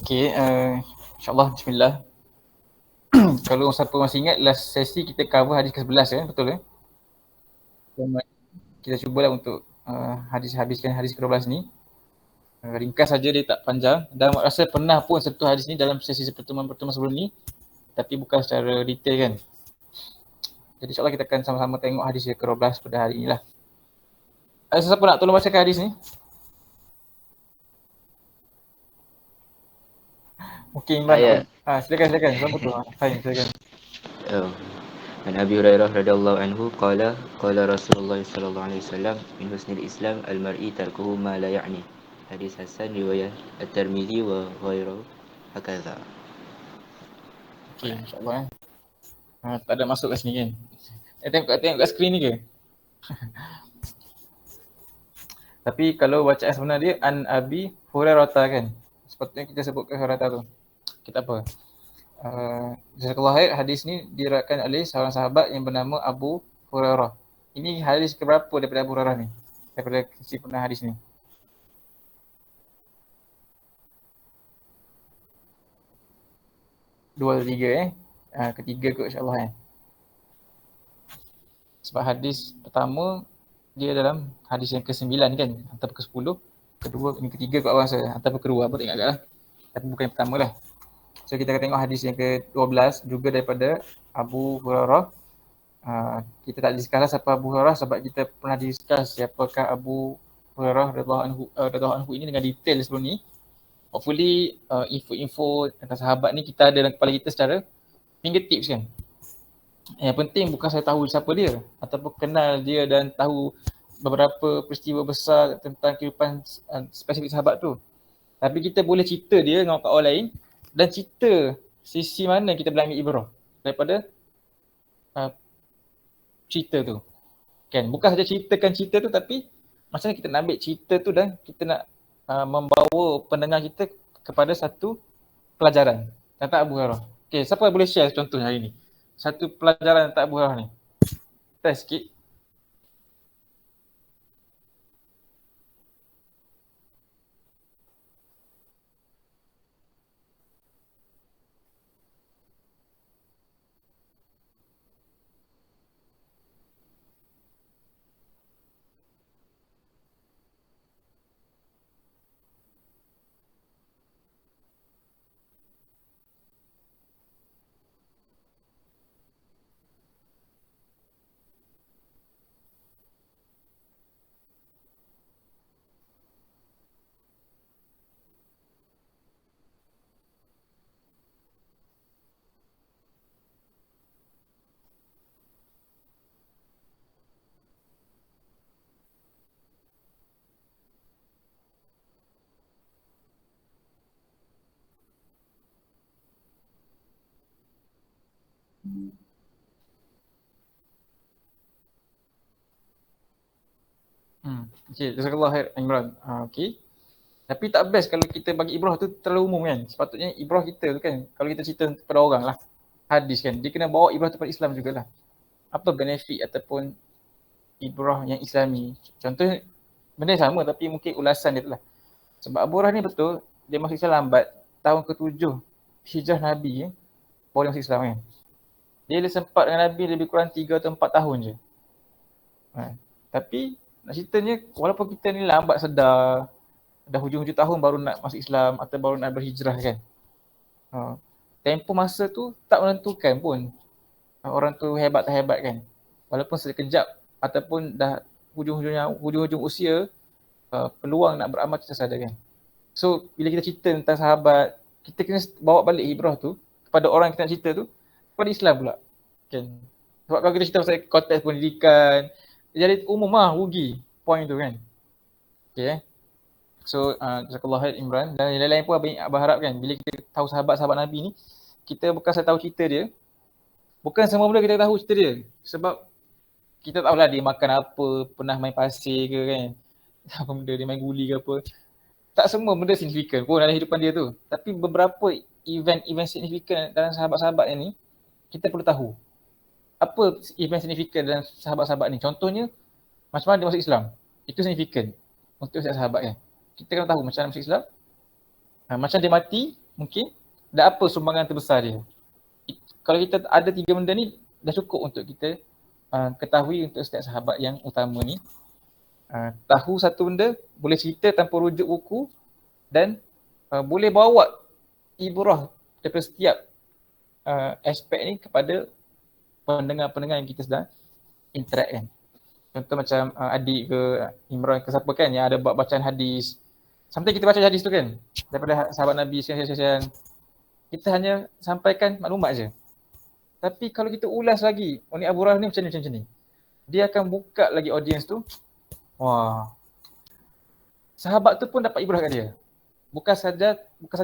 Okay, insyaAllah, bismillah. Kalau siapa masih ingat, last sesi kita cover hadis ke-11 ya, betul ya? Kita cubalah untuk habiskan hadis ke-12 ni. Ringkas saja, dia tak panjang. Dan rasa pernah pun sentuh hadis ni dalam sesi pertemuan-pertemuan sebelum ni, tapi bukan secara detail kan. Jadi insyaAllah kita akan sama-sama tengok hadis ke-12 pada hari inilah. Ada siapa nak tolong bacakan hadis ni? Okey, Imran. Silakan. Siapa tu? Fahim, silakan. عن أبي هريرة رضي الله عنه قال رسول الله صلى الله عليه وسلم من حسن الإسلام المرء تركه ما لا يعني. Hadis Hasan riwayat At-Tirmizi wa ghairuhu hakadha. Okey, insyaAllah tak ada masuk kat sini kan? Tengok kat skrin ni ke? Tapi kalau bacaan sebenar dia An Abi Hurairah kan? Sepatutnya kita sebutkan Hurairah tu. Kita apa? Jazakallah khair, hadis ni diriwayatkan oleh seorang sahabat yang bernama Abu Hurairah. Ini hadis keberapa daripada Abu Hurairah ni? Daripada si pernah hadis ni? Dua atau tiga ketiga kot insyaAllah Sebab hadis pertama dia dalam hadis yang ke-9 kan, ataupun ke-10, kedua, yang ketiga kot awal saya, ataupun kedua, apa tak ingat lah. Tapi bukan yang pertama lah. So kita akan tengok hadis yang ke-12 juga daripada Abu Hurairah. Kita tak discuss lah siapa Abu Hurairah sebab kita pernah discuss siapakah Abu Hurairah radhiyallahu anhu ini dengan detail sebelum ni. Hopefully info-info tentang sahabat ni kita ada dalam kepala kita secara fingertips kan. Yang penting bukan saya tahu siapa dia ataupun kenal dia dan tahu beberapa peristiwa besar tentang kehidupan spesifik sahabat tu. Tapi kita boleh cerita dia dengan orang lain dan cerita sisi mana kita boleh ambil ibrah daripada cerita tu. Kan? Bukan saja ceritakan cerita tu tapi macam mana kita nak ambil cerita tu dan kita nak membawa pendengar kita kepada satu pelajaran tentang Abu Hurairah. Okay, siapa boleh share contohnya hari ni? Satu pelajaran tentang Abu Hurairah ni. Test sikit. Okay, jazakallah khair Imran. Okay. Tapi tak best kalau kita bagi ibrah tu terlalu umum kan. Sepatutnya ibrah kita tu kan, kalau kita cerita kepada orang lah, hadis kan, dia kena bawa ibrah tu pada Islam jugalah. Apa benefit ataupun ibrah yang Islami. Contoh benda yang sama tapi mungkin ulasan dia tu lah. Sebab Abu Hurairah ni betul, dia masuk Islam lambat. Tahun ke-7 hijrah Nabi baru dia masuk Islam kan. Dia sempat dengan Nabi lebih kurang 3 atau 4 tahun je. Tapi nak ceritanya walaupun kita ni lambat sedar, dah hujung-hujung tahun baru nak masuk Islam atau baru nak berhijrah kan. Tempoh masa tu tak menentukan pun orang tu hebat tak hebat kan. Walaupun sekejap ataupun dah hujung-hujung usia, peluang nak beramal kita sadar kan. So bila kita cerita tentang sahabat, kita kena bawa balik ibrah tu kepada orang yang kita nak cerita tu kepada Islam pula kan. Sebab kalau kita cerita pasal konteks pendidikan, jadi umum lah, rugi point tu kan. Okay. So jazakallah khair Imran. Dan yang lain-lain pun abang harap kan, bila kita tahu sahabat-sahabat Nabi ni, kita bukan saja tahu cerita dia, bukan semua benda kita tahu cerita dia. Sebab kita tahulah dia makan apa, pernah main pasir ke kan, apa benda dia main guli ke apa. Tak semua benda signifikan pun dalam kehidupan dia tu. Tapi beberapa event signifikan dalam sahabat-sahabat ni, kita perlu tahu. Apa event signifikan dalam sahabat-sahabat ni? Contohnya, macam mana dia masuk Islam. Itu signifikan untuk sahabat kan. Kita kena tahu macam mana masuk Islam, macam dia mati, mungkin dan apa sumbangan terbesar dia. Kalau kita ada 3 benda ni dah cukup untuk kita ketahui untuk setiap sahabat yang utama ni. Tahu satu benda, boleh cerita tanpa rujuk buku dan boleh bawa ibrah daripada setiap aspek ni kepada pendengar-pendengar yang kita sedang interact kan. Contoh macam adik ke Imran ke siapa kan yang ada buat bacaan hadis. Sometimes kita baca hadis tu kan daripada sahabat Nabi sekian-sekian. Kita hanya sampaikan maklumat je. Tapi kalau kita ulas lagi, ni Abu Hurairah ni macam ni. Dia akan buka lagi audience tu. Wah. Sahabat tu pun dapat ibrah kat dia. Bukan saja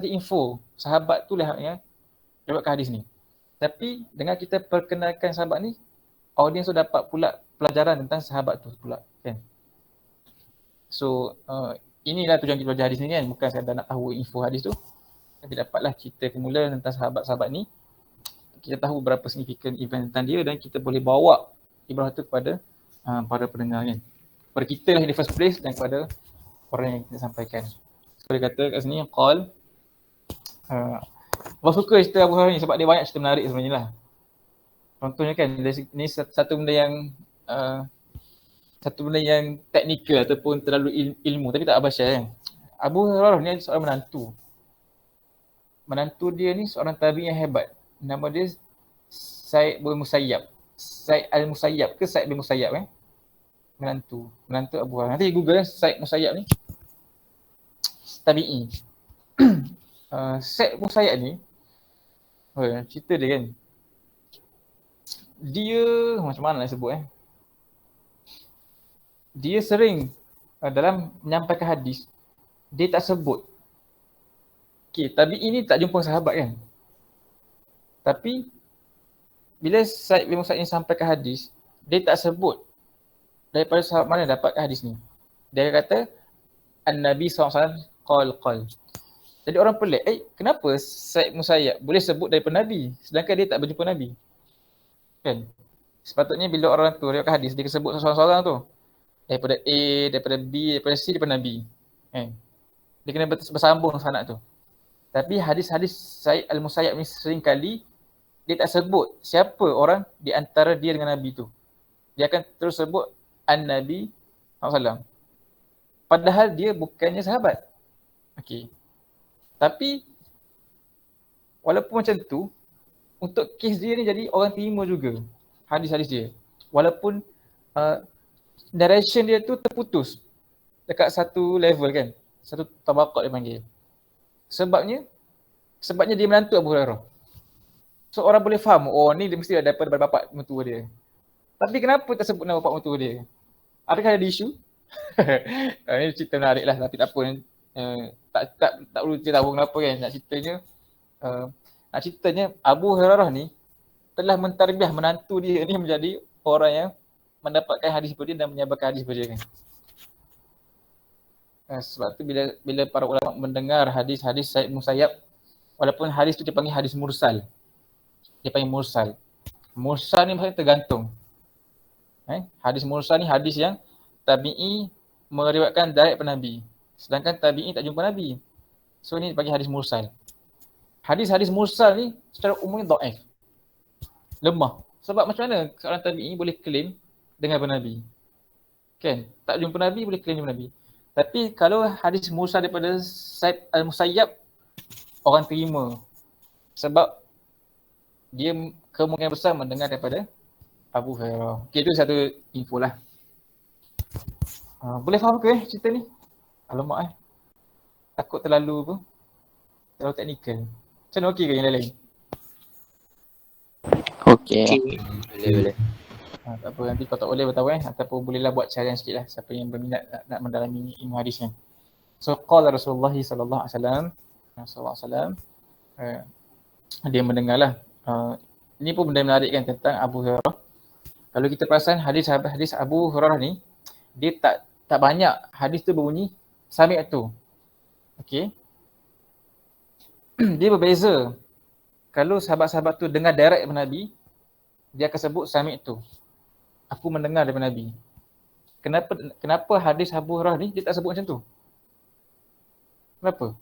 info. Sahabat tu lah yang dapatkan hadis ni. Tapi dengan kita perkenalkan sahabat ni, audience tu dapat pula pelajaran tentang sahabat tu pula kan. So inilah tujuan kita belajar hadis ni kan. Bukan sekadar nak tahu info hadis tu. Tapi dapatlah cerita kemula tentang sahabat-sahabat ni. Kita tahu berapa signifikan event tentang dia dan kita boleh bawa ibrah tu kepada para pendengar kan. Kepada kita lah in the first place dan kepada orang yang kita sampaikan. So dia kata kat sini, qal. Aku suka cerita Abu Hurairah ni sebab dia banyak cerita menarik sebenarnya lah. Contohnya kan, ni satu benda yang teknikal ataupun terlalu ilmu tapi tak abasyal kan. Abu Hurairah ni seorang menantu. Menantu dia ni seorang tabi'in yang hebat. Nama dia Sa'id bin Musayyab. Sa'id al-Musayyab ke Sa'id bin Musayyab kan? Menantu Abu Hurairah. Nanti Google Sa'id Musayyab ni. Tabi'i. Sa'id Musayyab ni, cerita dia kan. Dia, macam mana nak sebut dia sering dalam menyampaikan hadis, dia tak sebut. Okay, tabi'i ni tak jumpa sahabat kan. Tapi bila Sa'id bin Musayyab sampaikan hadis, dia tak sebut daripada sahabat mana dapat hadis ni. Dia kata An-Nabi SAW qal. Jadi orang pelik, kenapa Sa'id Musayyab boleh sebut daripada Nabi sedangkan dia tak berjumpa Nabi? Kan? Sepatutnya bila orang tu riwayatkan hadis, dia sebut seorang-seorang tu. Daripada A, daripada B, daripada C, daripada Nabi. Kan? Dia kena bersambung sanad tu. Tapi hadis-hadis Sa'id al-Musayyab ni sering kali dia tak sebut siapa orang di antara dia dengan Nabi tu. Dia akan terus sebut An-Nabi SAW. Padahal dia bukannya sahabat. Okey. Tapi walaupun macam tu, untuk kes dia ni jadi orang terima juga hadis-hadis dia. Walaupun narration dia tu terputus dekat satu level kan. Satu tabaqat dia panggil. Sebabnya dia menantu Abu Hurairah. So orang boleh faham, ni dia mesti daripada bapak mentua dia. Tapi kenapa tak sebut nama bapak mentua dia? Adakah ada isu? Ini cerita menarik lah, tapi tak apa. Tak perlu cerita tahu kenapa kan. Nak ceritanya Abu Hurairah ni telah mentarbiah menantu dia ni menjadi orang yang mendapatkan hadis daripada dia dan menyabarkan hadis daripada dia kan. Sebab tu bila para ulama mendengar hadis-hadis Sa'id Musayyab, walaupun hadis tu dipanggil hadis mursal. Dia panggil mursal. Mursal ni maksudnya tergantung. Hadis mursal ni hadis yang tabi'i meriwayatkan direct daripada Nabi. Sedangkan tabi'i tak jumpa Nabi. So ni dipanggil hadis mursal. Hadis-hadis mursal ni secara umumnya dhaif. Lemah. Sebab macam mana seorang tabi'i boleh claim dengan Nabi? Kan? Tak jumpa Nabi boleh claim dengan Nabi. Tapi kalau hadis mursal daripada Sa'id al-Musayyab, orang terima. Sebab dia kemungkinan besar mendengar daripada Abu Hurairah. Okay, itu satu info lah. Boleh faham ke cerita ni? Alamak takut terlalu teknikal. Macam mana okey ke yang lain? Okey. Boleh. Tak apa, nanti kau tak boleh beritahu ataupun bolehlah buat carian sikit lah siapa yang berminat nak mendalami ilmu hadis ni. So qala Rasulullah sallallahu alaihi wasallam dia mendengarlah. Ini pun benda menarik kan tentang Abu Hurairah. Kalau kita perasan hadis Abu Hurairah ni, dia tak banyak hadis tu berbunyi sami' tu. Okey. Dia berbeza. Kalau sahabat-sahabat tu dengar direct daripada Nabi, dia akan sebut sami' tu. Aku mendengar daripada Nabi. Kenapa hadis Abu Hurairah ni dia tak sebut macam tu? Kenapa?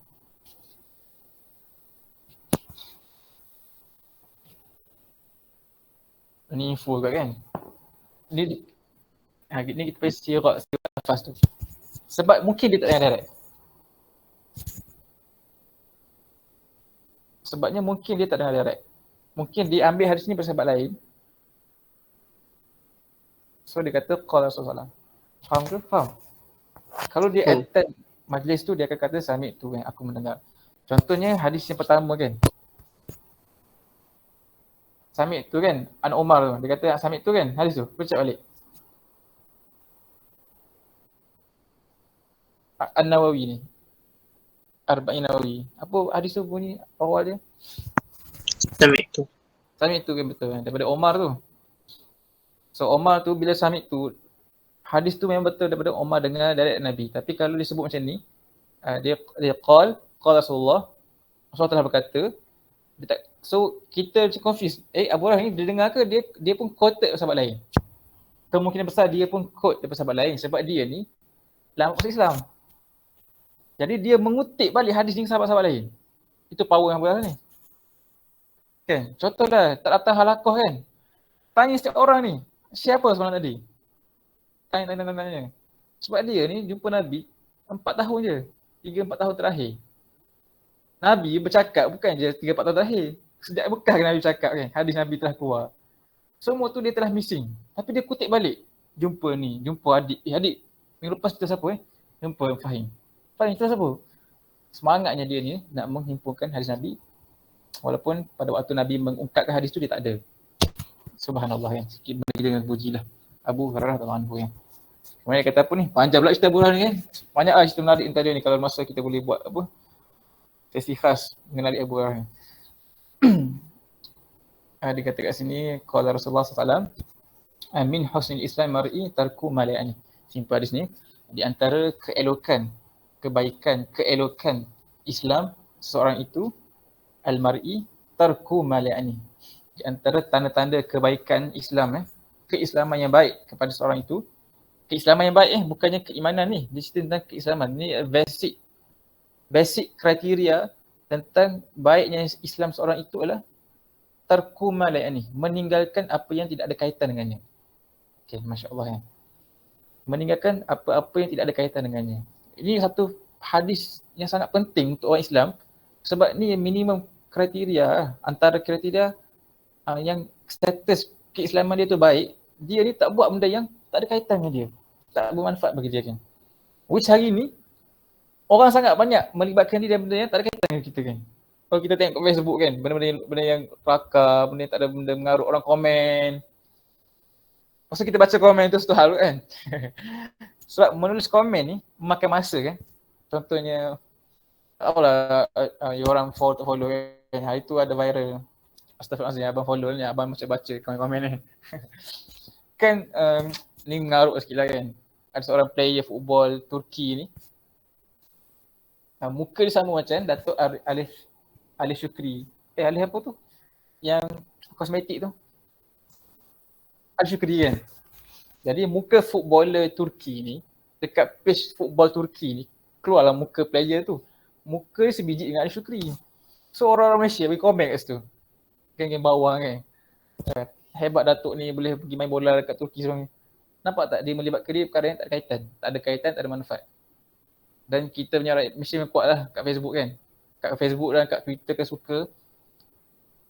Ni info kat kan. Ni kita pakai sirat nafas tu. Sebab mungkin dia tak dengar direct. Sebabnya mungkin dia tak dengar direct. Mungkin dia ambil hadis ni daripada sahabat lain. So dia kata qala Rasulullah. Faham ke? Faham. Kalau dia attend majlis tu, dia akan kata sami tu kan, aku mendengar. Contohnya hadis yang pertama kan. Sami tu kan, An Umar tu. Dia kata sami tu kan, hadis tu. Baca balik. An-Nawawi ni. Arba'in Nawawi. Apa hadis tu bunyi awal dia? Sami tu kan, betul kan. Daripada Umar tu. So Umar tu bila sami tu, hadis tu memang betul daripada Umar dengar dari Nabi. Tapi kalau disebut macam ni, dia qala Rasulullah. Rasulullah telah berkata. So kita macam confused. Abu Hurairah ni dia dengar ke dia pun quoted sahabat lain? Kemungkinan besar dia pun quote daripada sahabat lain sebab dia ni lama masuk Islam. Jadi dia mengutip balik hadis ni sahabat-sahabat lain. Itu power Abu Hurairah ni. Kan? Contohlah tak datang halaqah kan. Tanya setiap orang ni, siapa sebenarnya tadi? Tanya. Sebab dia ni jumpa Nabi 4 tahun je. 3-4 tahun terakhir. Nabi bercakap bukan je 3-4 tahun terakhir. Sejak Mekah Nabi bercakap kan. Hadis Nabi telah keluar. Semua tu dia telah missing. Tapi dia kutip balik. Jumpa ni, jumpa adik. Adik, minggu lepas kita siapa Jumpa Fahim. Fahim kita siapa? Semangatnya dia ni nak menghimpunkan hadis Nabi. Walaupun pada waktu Nabi mengungkapkan hadis tu dia tak ada. Subhanallah kan. Sikit bagi dengan pujilah Abu Hurairah radhiyallahu anhu. Kemudian kata apa ni? Panjang pula cerita Abu Hurairah ni kan. Banyak lah cerita menarik tadi ni. Kalau masa kita boleh buat apa? Sesi khas mengenali Abu Hurairah. Dia kata kat sini qala Rasulullah SAW min husnil Islam mar'i tarku ma la ya'ni. Simpan hadis ni, di antara keelokan Islam seseorang itu al-mar'i tarku ma la ya'ni. Di antara tanda-tanda kebaikan Islam keislaman yang baik kepada seorang itu. Keislaman yang baik bukannya keimanan ni. Dia cerita tentang keislaman. Ni basic kriteria tentang baiknya Islam seorang itu adalah tarku ma la ya'ni, meninggalkan apa yang tidak ada kaitan dengannya. Okey, masya-Allah ya. Meninggalkan apa-apa yang tidak ada kaitan dengannya. Ini satu hadis yang sangat penting untuk orang Islam sebab ni minimum kriteria antara kriteria yang status keislaman dia tu baik, dia ni tak buat benda yang tak ada kaitan dengan dia. Tak bermanfaat bagi dia kan. Which hari ni orang sangat banyak melibatkan diri dalam benda yang tak ada kaitan dengan kita kan. Kalau kita tengok kat Facebook kan, benda yang kelakar, benda yang tak ada benda mengarut orang komen. Masa kita baca komen tu satu hal kan. Sebab menulis komen ni memakan masa kan. Contohnya apalah orang follow kan. Hari tu ada viral. Astagfirullahaladzim, abang follow ni, abang macam baca komen-komen ni. Kan ni mengarut sikit lah kan. Ada seorang player football Turki ni. Muka dia sama macam Datuk Alif Syukri. Alif apa tu? Yang kosmetik tu. Alif Syukri kan. Jadi muka footballer Turki ni, dekat page football Turki ni, keluarlah muka player tu. Muka dia sebiji dengan Alif Syukri. So orang-orang Malaysia bagi komen kat situ. Geng-geng bawang kan. Hebat Datuk ni boleh pergi main bola dekat Turki seorang ni. Nampak tak dia melibatkan dia perkara yang tak ada kaitan. Tak ada kaitan, tak ada manfaat. Dan kita punya rakyat Malaysia memang kuat lah kat Facebook kan. Kat Facebook dan kat Twitter kan suka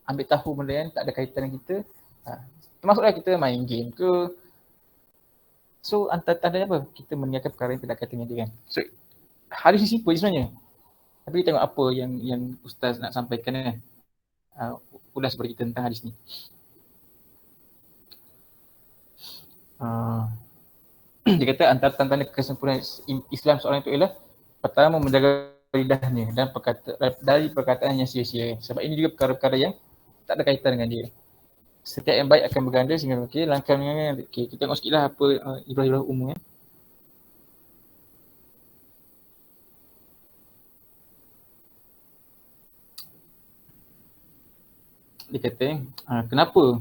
ambil tahu benda yang tak ada kaitan dengan kita. Termasuklah kita main game ke. So tanda-tanda apa? Kita meninggalkan perkara yang tidak ada kaitan dengan dia kan. So hadis ni simple je sebenarnya. Tapi kita tengok apa yang Ustaz nak sampaikan kan. Ulas bagi kita tentang hadis ni. Dia kata antara tanda-tanda kesempurnaan Islam seorang itu ialah pertama menjaga lidahnya dan dari perkataan yang sia-sia. Sebab ini juga perkara-perkara yang tak ada kaitan dengan dia. Setiap yang baik akan berganda sehingga langkah dengan kita tengok sikitlah apa ibrah-ibrah umum ya. Dia kata kenapa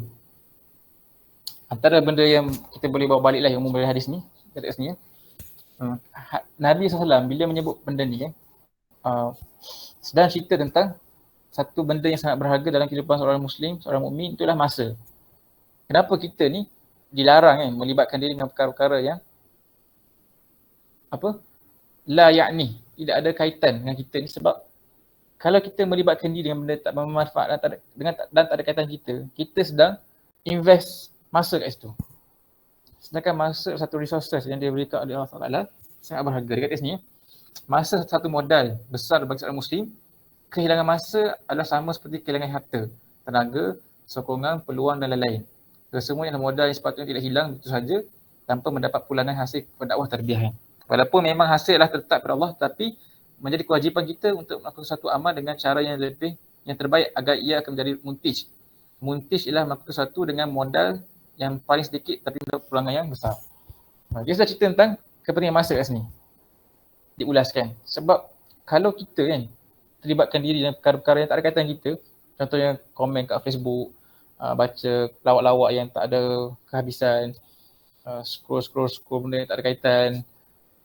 antara benda yang kita boleh bawa balik lah yang umum dari hadis ni kat sini Nabi SAW bila menyebut benda ni kan sedang cerita tentang satu benda yang sangat berharga dalam kehidupan seorang Muslim, seorang mukmin, itulah masa. Kenapa kita ni dilarang kan melibatkan diri dengan perkara-perkara yang apa? La ya'ni, tidak ada kaitan dengan kita ni, sebab kalau kita melibatkan diri dengan benda tak bermanfaat dan tak ada kaitan kita sedang invest masa kat situ. Sedangkan masa satu resources yang dia berikan oleh Allah Taala sangat berharga. Dia kata sini, masa satu modal besar bagi seorang Muslim. Kehilangan masa adalah sama seperti kehilangan harta, tenaga, sokongan, peluang dan lain-lain. Semua yang modal yang sepatutnya tidak hilang begitu saja tanpa mendapat pulangan hasil dakwah tarbiyah. Walaupun memang hasil adalah tetap pada Allah, tapi menjadi kewajipan kita untuk melakukan satu amal dengan cara yang terbaik agar ia akan menjadi muntij. Muntij ialah melakukan sesuatu dengan modal yang paling sedikit tapi mendapat pulangan yang besar. Dia sudah cerita tentang kepentingan masa kat sini. Diulaskan. Sebab kalau kita kan terlibatkan diri dalam perkara-perkara yang tak ada kaitan kita, contohnya komen kat Facebook, baca lawak-lawak yang tak ada kehabisan, scroll benda yang tak ada kaitan,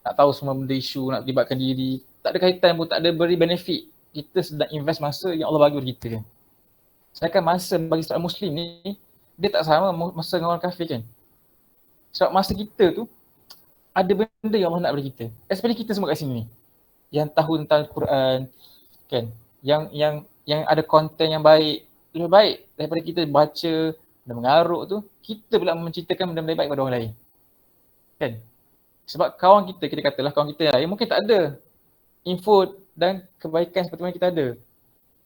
nak tahu semua benda isu, nak terlibatkan diri, tak ada kaitan pun, tak ada beri benefit. Kita sedang invest masa yang Allah bagi kepada kita kan. Sedangkan masa bagi seorang Muslim ni, dia tak sama masa dengan orang kafir kan. Sebab masa kita tu, ada benda yang Allah nak bagi kita. Especially kita semua kat sini ni, yang tahu tentang Quran kan, yang ada konten yang baik, lebih baik daripada kita baca dan mengaruk tu, kita pula menceritakan benda-benda baik pada orang lain kan. Sebab kawan kita katalah kawan kita lain mungkin tak ada info dan kebaikan seperti mana kita ada,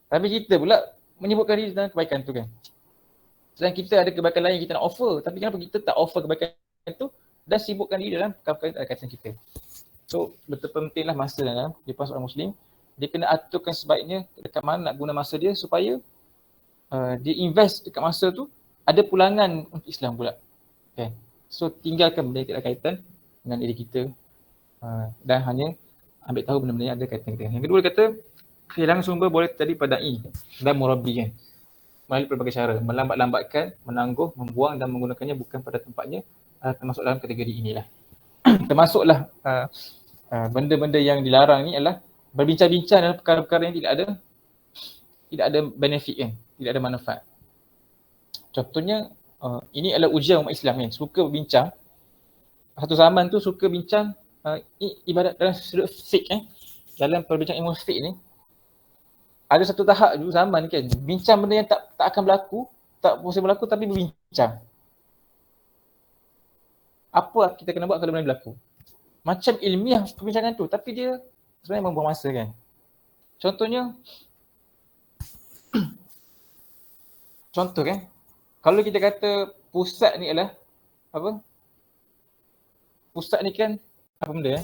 tapi kita pula menyebutkan diri dalam kebaikan tu kan. Sedangkan kita ada kebaikan lain yang kita nak offer, tapi kenapa kita tak offer kebaikan tu dan sibukkan diri dalam perkara yang tak ada kaitan kita. So betul pentinglah masa dalam kehidupan seorang Muslim. Dia kena aturkan sebaiknya dekat mana nak guna masa dia supaya dia invest dekat masa tu ada pulangan untuk Islam pula. Okay. So tinggalkan benda yang tidak ada kaitan dengan diri kita dan hanya ambil tahu benda-benda yang ada kaitan kita. Yang kedua dia kata, kehilangan sumber boleh terjadi pada da'i dan murabbi kan. Melalui pelbagai cara, melambat-lambatkan, menangguh, membuang dan menggunakannya bukan pada tempatnya, termasuk dalam kategori inilah. Termasuklah benda-benda yang dilarang ni adalah berbincang-bincang dalam perkara-perkara yang tidak ada benefit kan, tidak ada manfaat. Contohnya ini adalah ujian umat Islam kan, suka berbincang. Satu zaman tu suka bincang ibadat dalam sudut fiqh dalam perbincangan ilmu fiqh ni. Ada satu tahap dulu zaman kan, bincang benda yang tak akan berlaku, tak possible berlaku tapi berbincang. Apa kita kena buat kalau benda berlaku? Macam ilmiah perbincangan tu, tapi dia sebenarnya membuang masa kan. Contohnya, contoh kan, kalau kita kata pusat ni adalah apa? Pusat ni kan apa benda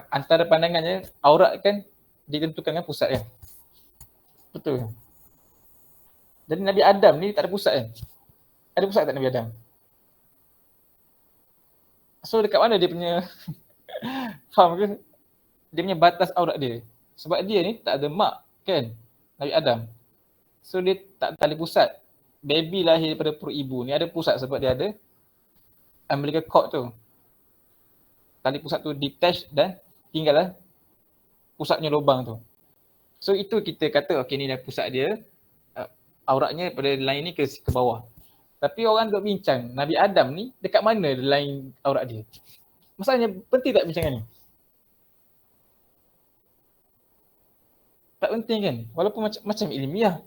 antara pandangannya aurat kan ditentukan dengan pusat kan. Betul kan? Jadi Nabi Adam ni tak ada pusat kan? Ada pusat tak Nabi Adam? So dekat mana dia punya faham ke? Dia punya batas aurat dia. Sebab dia ni tak ada mak kan, Nabi Adam. So dia tak ada pusat. Baby lahir daripada perut ibu ni ada pusat sebab dia ada umbilical cord tu. Tali pusat tu detach dan tinggallah pusatnya lubang tu. So itu kita kata okey ni dah pusat dia, auratnya pada lain ni ke bawah. Tapi orang duk bincang Nabi Adam ni dekat mana lain aurat dia. Masalahnya penting tak bincangan ni? Tak penting kan? Walaupun macam ilmiah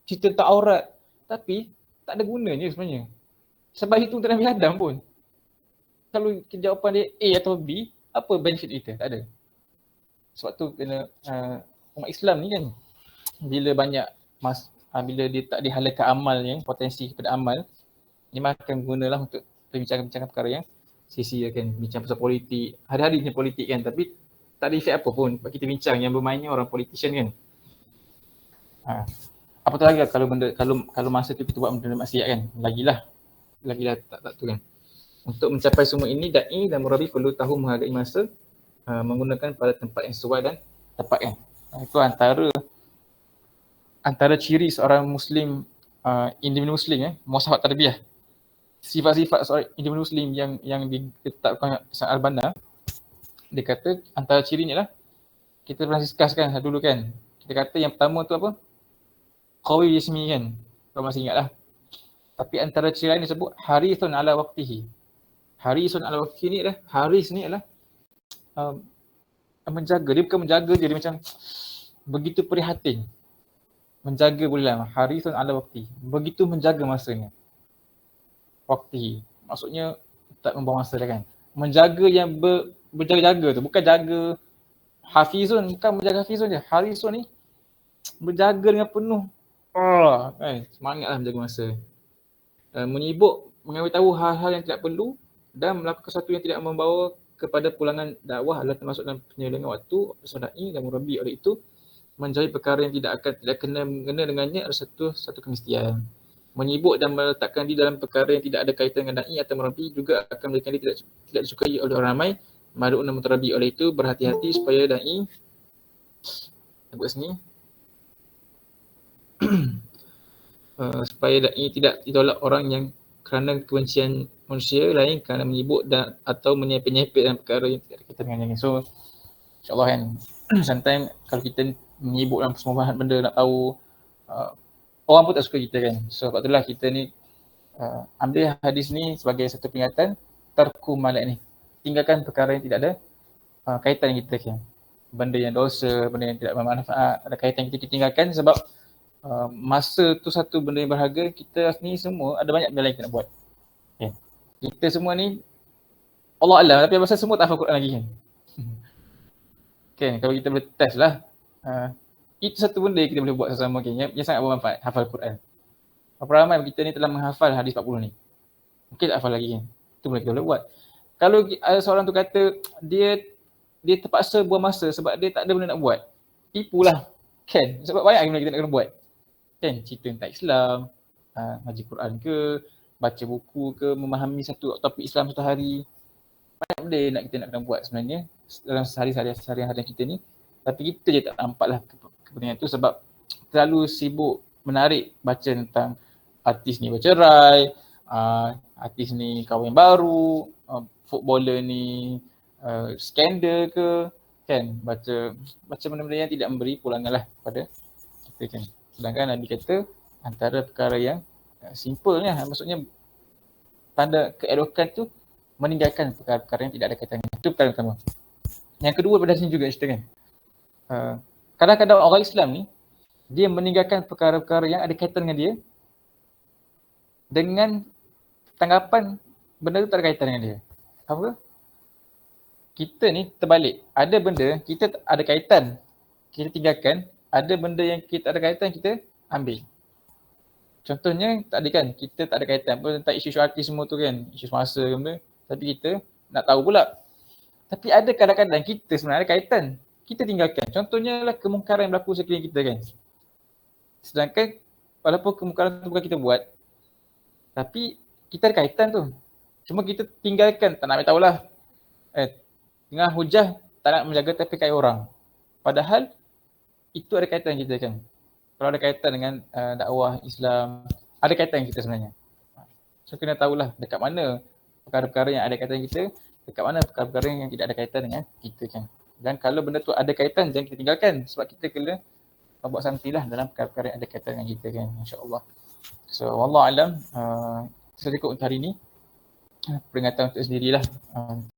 cerita tentang aurat, tapi tak ada gunanya sebenarnya. Sebab itu untuk Nabi Adam pun. Kalau jawapan dia A atau B, apa benefit kita? Tak ada. Sebab tu kena umat Islam ni kan, bila banyak bila dia tak dihalalkan amal yang potensi kepada amal, dia makan gunalah untuk bincang-bincang perkara yang sia-sia kan, bincang pasal politik, hari-hari ni politik kan, tapi tak ada efek apa pun sebab kita bincang yang bermainnya orang politician kan. Apatah lagi kalau masa tu kita buat benda maksiat kan, lagilah tak tu kan. Untuk mencapai semua ini, da'i dan murabi perlu tahu menghargai masa, menggunakan pada tempat yang sesuai dan tepat kan. Itu antara ciri seorang Muslim, individu Muslim muasahat tarbiyah. Sifat-sifat seorang individu Muslim yang ditetapkan Hasan Al-Banna, dia kata antara ciri ni lah, kita pernah discusskan dulu kan. Kita kata yang pertama tu apa? Qawi jismi kan, kalau masih ingat lah. Tapi antara ciri lain disebut harithun ala waqtihi. Harisun ala waqtihi ni adalah, haris ni adalah menjaga. Dia bukan menjaga je, dia macam begitu prihatin. Menjaga boleh lah. Harisun ala waqtihi. Begitu menjaga masanya. Waqtihi. Maksudnya tak membuang masa dah kan. Menjaga yang berjaga-jaga tu. Bukan jaga hafizun. Bukan menjaga hafizun je. Harisun ni berjaga dengan penuh. Semangatlah menjaga masa. Menyibuk, mengambil tahu hal-hal yang tidak perlu dan melakukan sesuatu yang tidak membawa kepada pulangan dakwah adalah termasuk dalam penyelewengan waktu sadai dan murabi. Oleh itu, menjauhi perkara yang tidak kena dengannya adalah satu kemestian. Menyibuk dan meletakkan diri dalam perkara yang tidak ada kaitan dengan dai atau murabi juga akan menjadikan dia tidak disukai oleh orang ramai. Mad'un dan mutarabi. Oleh itu, berhati-hati supaya dai buat sini supaya dai tidak ditolak orang yang kerana kebencian manusia lain kerana menyibuk dan atau menyepit-nyepit dalam perkara yang tidak ada kaitan dengannya. So insyaAllah kan, sometimes kalau kita menyibuk dalam semua bahan benda nak tahu, orang pun tak suka kita kan. So sebab itulah kita ni ambil hadis ni sebagai satu peringatan, tarku malak ni, tinggalkan perkara yang tidak ada kaitan dengan kita kan. Benda yang dosa, benda yang tidak bermanfaat, ada kaitan kita tinggalkan sebab masa tu satu benda yang berharga. Kita ni semua ada banyak benda lain kita nak buat. Okay. Kita semua ni Allah Alam, tapi pasal semua tak hafal Quran lagi kan. Okay, kalau kita boleh test lah. Itu satu benda yang kita boleh buat sama-sama kan, yang sangat bermanfaat, hafal Quran. Berapa ramai kita ni telah menghafal hadis 40 ni? Mungkin tak hafal lagi kan. Itu benda kita boleh buat. Kalau ada seorang tu kata dia terpaksa buang masa sebab dia tak ada benda nak buat, tipulah kan. Sebab banyak benda kita nak kena buat. Kan, cerita tentang Islam, ngaji Quran ke, baca buku ke, memahami satu topik Islam satu hari. Banyak benda nak kita nak kena buat sebenarnya dalam sehari-hari kita ni. Tapi kita je tak nampaklah kepentingan tu sebab terlalu sibuk menarik baca tentang artis ni bercerai, artis ni kahwin baru, footballer ni skandal ke, kan, baca benda-benda yang tidak memberi pulangan lah pada kita kan. Sedangkan Nabi kata antara perkara yang simple ni, maksudnya tanda keelokan tu meninggalkan perkara-perkara yang tidak ada kaitan. Itu perkara pertama. Yang kedua pada sini juga cerita kan, kadang-kadang orang Islam ni dia meninggalkan perkara-perkara yang ada kaitan dengan dia dengan tanggapan benda tu tak ada kaitan dengan dia. Apa? Kita ni terbalik. Ada benda kita ada kaitan, kita tinggalkan. Ada benda yang kita ada kaitan, kita ambil. Contohnya tadi kan, kita tak ada kaitan pun tentang isu-isu artis semua tu kan, isu semasa ke benda, tapi kita nak tahu pula. Tapi ada kadang-kadang kita sebenarnya ada kaitan, kita tinggalkan. Contohnya lah kemungkaran yang berlaku sekeliling kita kan. Sedangkan walaupun kemungkaran tu bukan kita buat, tapi kita ada kaitan tu. Cuma kita tinggalkan, tak nak ambil tahulah. Tengah hujah, tak nak menjaga tapi kaya orang. Padahal itu ada kaitan kita kan. Kalau ada kaitan dengan dakwah Islam, ada kaitan kita sebenarnya. So kena tahulah dekat mana perkara-perkara yang ada kaitan kita, dekat mana perkara-perkara yang tidak ada kaitan dengan kita kan. Dan kalau benda tu ada kaitan, jangan kita tinggalkan sebab kita kena buat santilah dalam perkara-perkara yang ada kaitan dengan kita kan, insya-Allah. So wallahu alam, sedikit untuk hari ni peringatan untuk sendirilah.